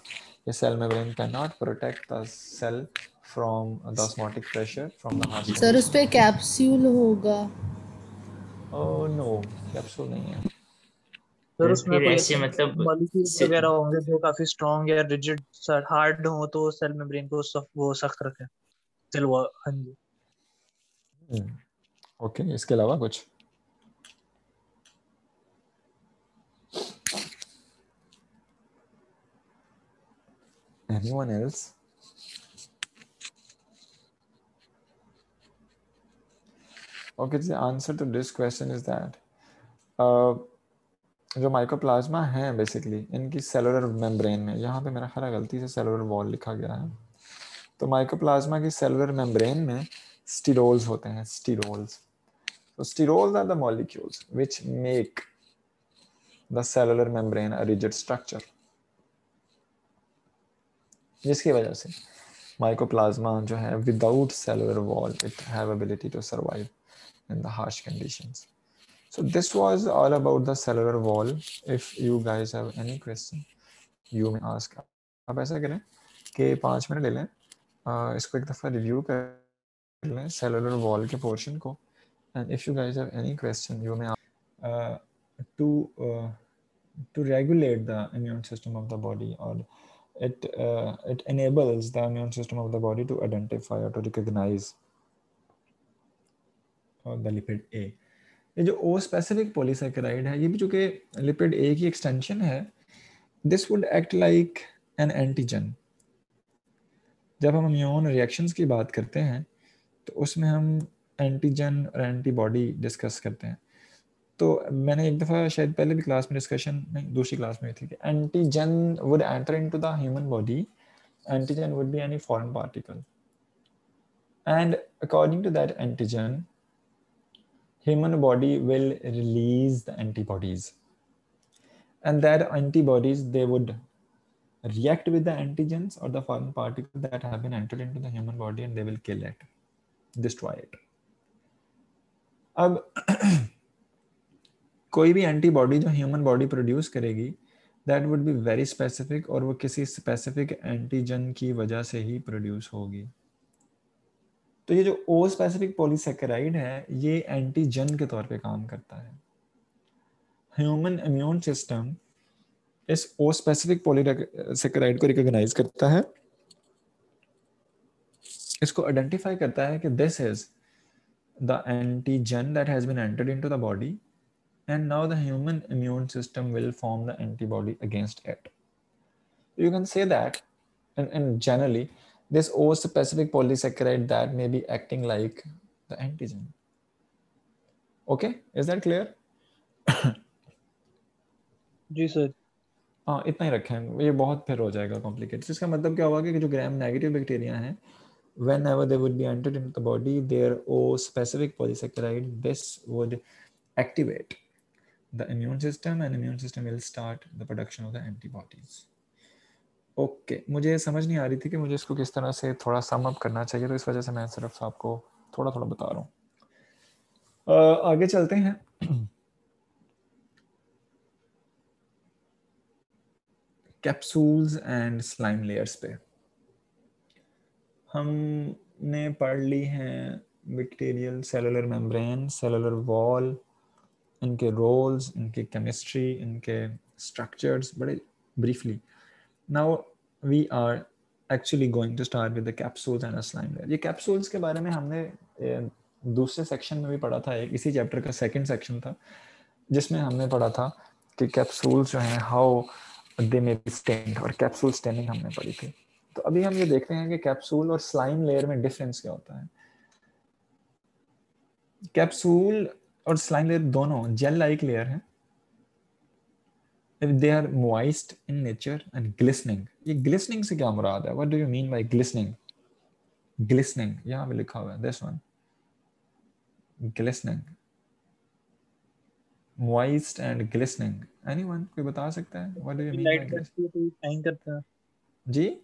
कि cell membrane can not protect the cell from the osmotic pressure from the harsh sir उस कंडीशन। पे कैप्सूल होगा। ओह नो, कैप्सूल नहीं है। सर उसमें फिर कोई ऐसे ऐसे मतलब मॉलिक्यूल्स वगैरह होंगे जो काफी स्ट्रॉन्ग या रिजिड हार्ड हो तो सेल मेम्ब्रेन को वो सख्त रखे। सेल वो, हाँ जी। ओके, इसके अलावा कुछ? Anyone else? Okay, the answer to this question is that जो माइकोप्लाज्मा है बेसिकली इनकी सेलुलर मेम्ब्रेन में, यहाँ पे मेरा ख्याल गलती से सेलुलर वॉल लिखा गया है, तो माइकोप्लाज्मा की सेलुलर मेम्ब्रेन में स्टीरोल्स होते हैं, sterols. So sterols are the molecules which make the cellular membrane a rigid structure, जिसकी वजह से माइकोप्लाज्मा जो है without cellular wall it have ability to survive in the harsh conditions. So this was all about the cellular wall. If you guys have any question, you may ask. अब ऐसा करें कि 5 मिनट ले लें, इसको एक दफ़ा रिव्यू कर लें सेलुलर वॉल के पोर्शन को, and if you guys have any question, you may ask to regulate the immune system of the body, or it enables the immune system of the body to identify or to recognize the lipid A. ये जो ओ स्पेसिफिक पॉलीसैकेराइड है, ये भी चूंकि लिपिड ए की एक्सटेंशन है, this would act like an antigen. जब हम इम्यून रिएक्शंस की बात करते हैं तो उसमें हम एंटीजन और एंटीबॉडी डिस्कस करते हैं। तो मैंने एक दफ़ा शायद पहले भी क्लास में डिस्कशन, नहीं दूसरी क्लास में थी, कि antigen would enter into the human body, antigen would be any foreign particle, and according to that antigen human body will release the antibodies. and that antibodies, they would react with the antigens or the foreign particles that have been entered into the human body, and they will kill it, destroy it. अब कोई भी एंटीबॉडी जो ह्यूमन बॉडी प्रोड्यूस करेगी, that would be very specific, और वो किसी स्पेसिफिक एंटीजन की वजह से ही प्रोड्यूस होगी. तो ये जो ओ स्पेसिफिक पॉलीसेकेराइड है, ये एंटीजन के तौर पे काम करता है. ह्यूमन इम्यून सिस्टम इस ओ स्पेसिफिक पॉलीसेकेराइड को रिकॉग्नाइज करता है, इसको आइडेंटिफाई करता है कि this is the antigen that has been entered into the body, and now the human immune system will form the antibody against it. You can say that, and generally, this O specific polysaccharide that may be acting like the antigen. Okay, is that clear? जी सर. हाँ, इतना ही रखें, ये बहुत फिर हो जाएगा कॉम्प्लिकेटेड. इसका मतलब क्या होगा कि जो ग्राम नेगेटिव बैक्टीरिया हैं, whenever they would be entered into the body, their O specific polysaccharide, this would activate the immune system, and immune system will start the production of the antibodies. Okay, मुझे समझ नहीं आ रही थी कि मुझे इसको किस तरह से थोड़ा सम अप करना चाहिए, तो इस वजह से मैं सिर्फ आपको थोड़ा थोड़ा बता रहा हूँ. आगे चलते हैं. कैप्सूल्स एंड स्लाइम लेयर्स पे हमने पढ़ ली हैं bacterial cellular membrane, cellular wall, इनके रोल्स, इनकी केमिस्ट्री, इनके स्ट्रक्चर्स बड़े briefly. Now we are actually going to start with the capsules and slime layer. ये कैप्सूल्स के बारे में हमने दूसरे सेक्शन में भी पढ़ा था, एक इसी चैप्टर का सेकंड सेक्शन था, जिसमें हमने पढ़ा था कि कैप्सूल्स जो हैं how they may be stained, और कैप्सूल स्टेनिंग हमने पढ़ी थी. तो अभी हम ये देखते हैं कि कैप्सूल और स्लाइम लेयर में डिफरेंस क्या होता है. कैप्सूल और स्लाइम लेयर दोनों जेल लाइक लेयर हैं. They are moist in nature and glistening. ये glistening से क्या मुराद है? What do you mean by glistening? Glistening यहाँ पे लिखा हुआ है, this one. Glistening. Moist and glistening. Anyone कोई बता सकता है? What do you mean by light glistening? पड़ती है तो ये शाइन करता है. जी?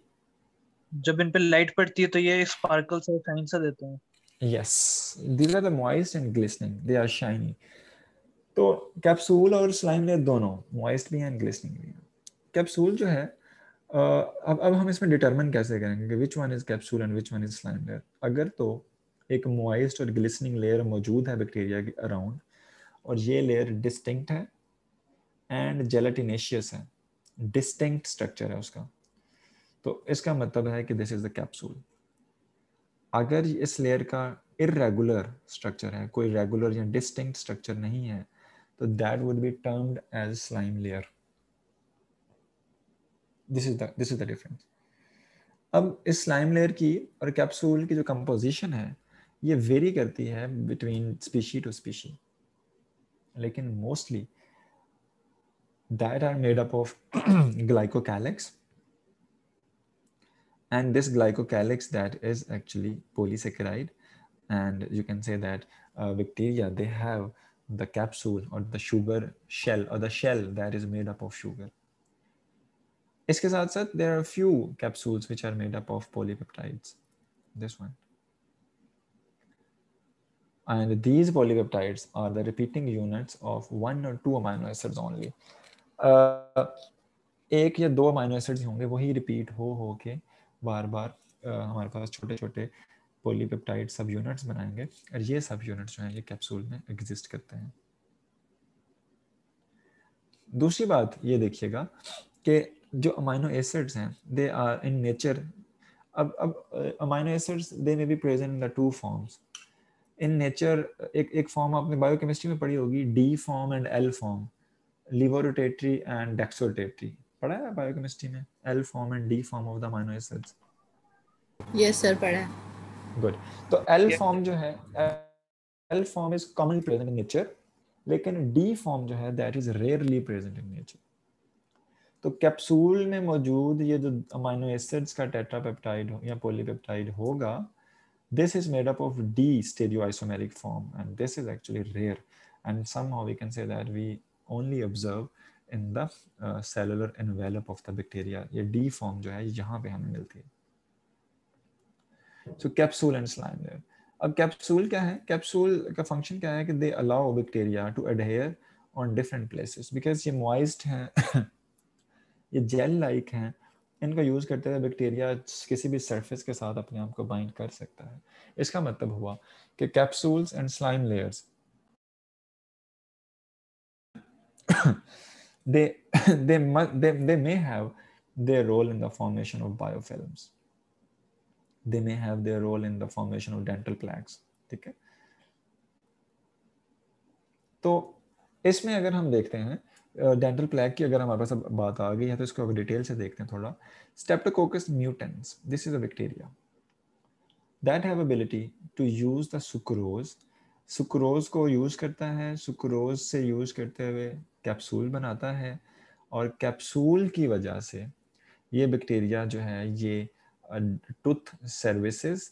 जब इन पे लाइट पड़ती है तो ये स्पार्कल से शाइन सा देते हैं. Yes. These are the moist and glistening. They are shiny. तो कैप्सूल और स्लाइम लेयर दोनों moist भी हैं, glistening भी हैं. कैप्सूल जो है, अब हम इसमें डिटरमिन कैसे करेंगे कि which one is capsule and which one is slime layer. अगर तो एक मॉइस्ट और ग्लिसनिंग लेयर मौजूद है बैक्टीरिया के अराउंड, और ये लेयर डिस्टिंक्ट है एंड जेलेटिनेशियस है, डिस्टिंक्ट स्ट्रक्चर है उसका, तो इसका मतलब है कि दिस इज द कैप्सूल. अगर इस लेयर का इर्रेगुलर स्ट्रक्चर है, कोई रेगुलर या डिस्टिंक्ट स्ट्रक्चर नहीं है, तो that would be termed as slime layer. This is the difference. अब इस स्लाइम लेयर की और कैप्सूल की जो कंपोजिशन है, ये वेरी करती है बिटवीन स्पीशी टू स्पीशी, लेकिन mostly that are made up of glycocalyx, and this glycocalyx that is actually polysaccharide, and you can say that bacteria, they have the capsule or the sugar shell, or the shell that is made up of sugar. इसके साथ साथ there are few capsules which are made up of polypeptides, this one, and these polypeptides are the repeating units of 1 or 2 amino acids only. एक या 2 अमाइनो एसिड्स होंगे, वही रिपीट हो के बार बार हमारे पास छोटे छोटे पॉलीपेप्टाइड सब यूनिट्स बनाएंगे, और ये सब यूनिट्स जो हैं ये कैप्सूल में एग्जिस्ट करते हैं. दूसरी बात ये देखिएगा कि जो अमाइनो एसिड्स हैं, दे आर इन नेचर, अब amino acids they may be present in the 2 forms in nature. एक फॉर्म आपने बायोकेमिस्ट्री में पढ़ी होगी, D form and L form, laevorotatory and dextrorotatory, पढ़ा है बायोकेमिस्ट्री में, L form and D form of the amino acids. Yes sir, पढ़ा है. गुड. तो एल फॉर्म जो है, L form is commonly present in nature, लेकिन डी फॉर्म जो है that is rarely present in nature. तो कैप्सूल में मौजूद ये जो अमाइनो एसिड्स का टेट्रापेप्टाइड या पॉलीपेप्टाइड होगा, this is made up of D stereoisomeric form, and this is actually rare, and somehow we can say that we only observe in the cellular envelope of the bacteria. ये D form जो है यहाँ पे हमें मिलती है. So capsule and slime layer. अब कैप्सूल क्या है? कैप्सूल का फंक्शन क्या है कि they allow bacteria to adhere on different places, because ये मॉइस्ट हैं ये जेल लाइक हैं, इनका यूज करते हुए बैक्टीरिया किसी भी सरफेस के साथ अपने आप को बाइंड कर सकता है. इसका मतलब हुआ कि capsules and slime layers they may have their role in the formation of biofilms. They may have their role in the formation of dental plaques. ठीक है. तो इसमें अगर हम देखते हैं डेंटल प्लैक की अगर हमारे पास अब बात आ गई है तो इसको अगर डिटेल से देखते हैं थोड़ा. Streptococcus mutans, this is a bacteria that have ability to use the sucrose. Sucrose को यूज करता है, सुक्रोज से यूज करते हुए कैप्सूल बनाता है, और कैप्सूल की वजह से ये बैक्टीरिया जो है ये टूथ सर्विसेज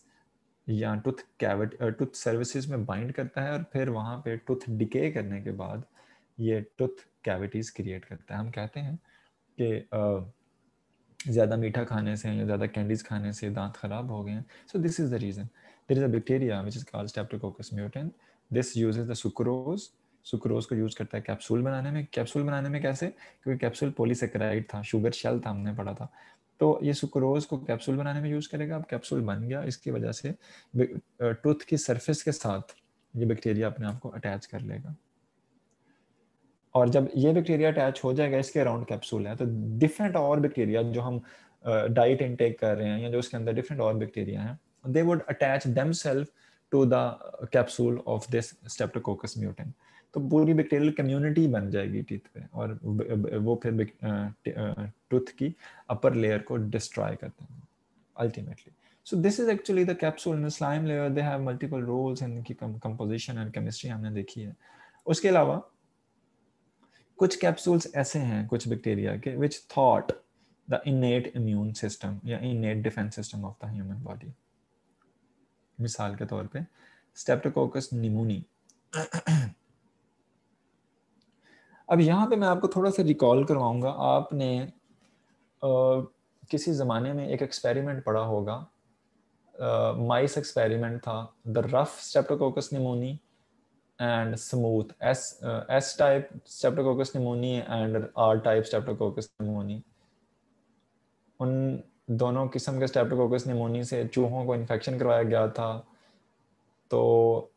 या टूथ सर्विसेज में बाइंड करता है, और फिर वहाँ पे टूथ डिके करने के बाद ये टूथ कैविटीज क्रिएट करता है. हम कहते हैं कि ज़्यादा मीठा खाने से या ज़्यादा कैंडीज खाने से दांत खराब हो गए हैं. So this is the reason. There is a bacteria which is called streptococcus mutant. This uses the sucrose. Sucrose को यूज करता है कैप्सूल बनाने में. कैप्सूल बनाने में कैसे? क्योंकि कैप्सूल पॉलीसेकेराइड था, शुगर शेल था, हमने पढ़ा था. तो ये सुक्रोज को कैप्सूल बनाने में यूज करेगा. अब कैप्सूल बन गया, इसकी वजह से टूथ की सरफेस के साथ ये बैक्टीरिया अपने आप को अटैच कर लेगा, और जब ये बैक्टीरिया अटैच हो जाएगा, इसके अराउंड कैप्सूल है, तो डिफरेंट और बैक्टीरिया जो हम डाइट इनटेक कर रहे हैं या जो उसके अंदर डिफरेंट और बैक्टीरिया हैं, they would attach themselves to the capsule of this streptococcus mutant. तो पूरी बैक्टीरियल कम्युनिटी बन जाएगी टीथ पे, और वो फिर टूथ की अपर लेयर को डिस्ट्रॉय करते हैं ultimately. So this is actually the capsule and the slime layer. They have multiple roles in composition and chemistry हमने देखी है. उसके अलावा कुछ कैप्सूल्स ऐसे हैं कुछ बैक्टीरिया के which thought the innate immune system या innate defense system of the human body. मिसाल के तौर पे स्ट्रेप्टोकोकस निमोनी. अब यहाँ पे मैं आपको थोड़ा सा रिकॉल करवाऊंगा. आपने किसी ज़माने में एक एक्सपेरिमेंट पढ़ा होगा, माइस एक्सपेरिमेंट था, the rough Streptococcus pneumoniae and smooth S type Streptococcus pneumoniae and R type Streptococcus pneumoniae. उन दोनों किस्म के स्ट्रेप्टोकोकस निमोनी से चूहों को इन्फेक्शन करवाया गया था, तो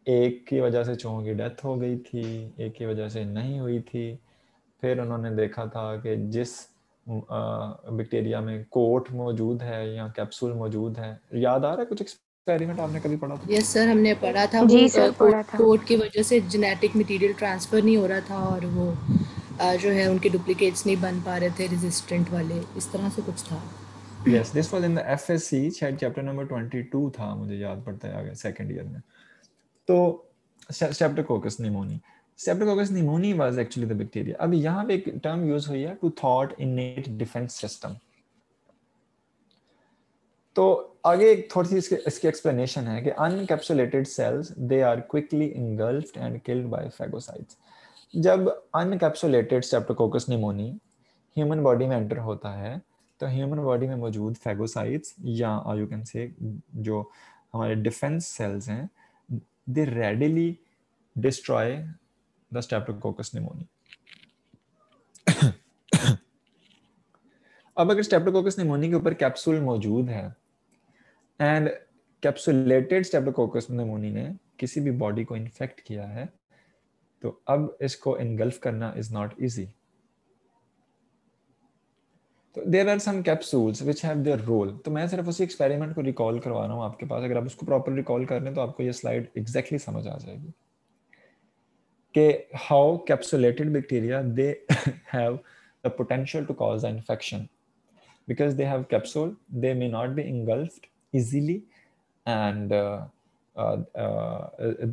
एक की वजह से चूहों की डेथ हो गई थी, एक की वजह से नहीं हुई थी. फिर उन्होंने देखा था कि जिस बैक्टीरिया में कोट मौजूद है या कैप्सूल मौजूद है, याद आ रहा है कुछ एक्सपेरिमेंट आपने कभी पढ़ा था? यस सर, हमने पढ़ा था. जी सर, पढ़ा था. कोट की वजह से जेनेटिक मटेरियल ट्रांसफर नहीं हो रहा था, और वो जो है उनके डुप्लीकेट्स नहीं बन पा रहे थे, रेजिस्टेंट वाले, इस तरह से कुछ था. Yes, this was in the FSC, शायद चैप्टर नंबर 22 था, मुझे याद पड़ता है, सेकंड ईयर में. तो Streptococcus pneumoniae, Streptococcus pneumoniae was actually the bacteria. अब यहाँ पे एक टर्म यूज हुई है, to thought innate defence system. तो आगे थोड़ी सी इसकी एक्सप्लेनेशन है कि unencapsulated cells they are quickly engulfed and killed by phagocytes. जब unencapsulated Streptococcus pneumoniae human body में एंटर होता है, तो ह्यूमन बॉडी में मौजूद फैगोसाइट्स या यू कैन से जो हमारे डिफेंस सेल्स हैं, they readily destroy the Streptococcus pneumoniae. अब अगर स्ट्रेप्टोकोकस निमोनी के ऊपर कैप्सूल मौजूद है एंड कैप्सुलेटेड स्ट्रेप्टोकोकस निमोनी ने किसी भी बॉडी को इन्फेक्ट किया है, तो अब इसको इनगल्फ करना इज नॉट इजी. तो there are some capsules which have their role. तो मैं सिर्फ उसी एक्सपेरिमेंट को रिकॉल करवा रहा हूँ आपके पास. अगर आप उसको प्रॉपर रिकॉल कर लें तो आपको ये स्लाइड एग्जैक्टली समझ आ जाएगी कि how capsulated bacteria they have the potential to cause the infection. Because they have capsule, they may not be engulfed easily, and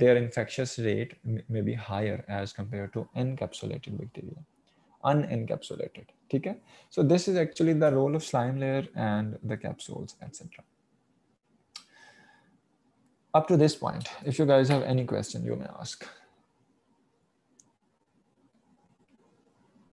their infectious rate may be higher as compared to encapsulated bacteria, unencapsulated. ठीक है? So this is actually the role of slime layer and the capsules, etc. Up to this point, if you guys have any question, you may ask.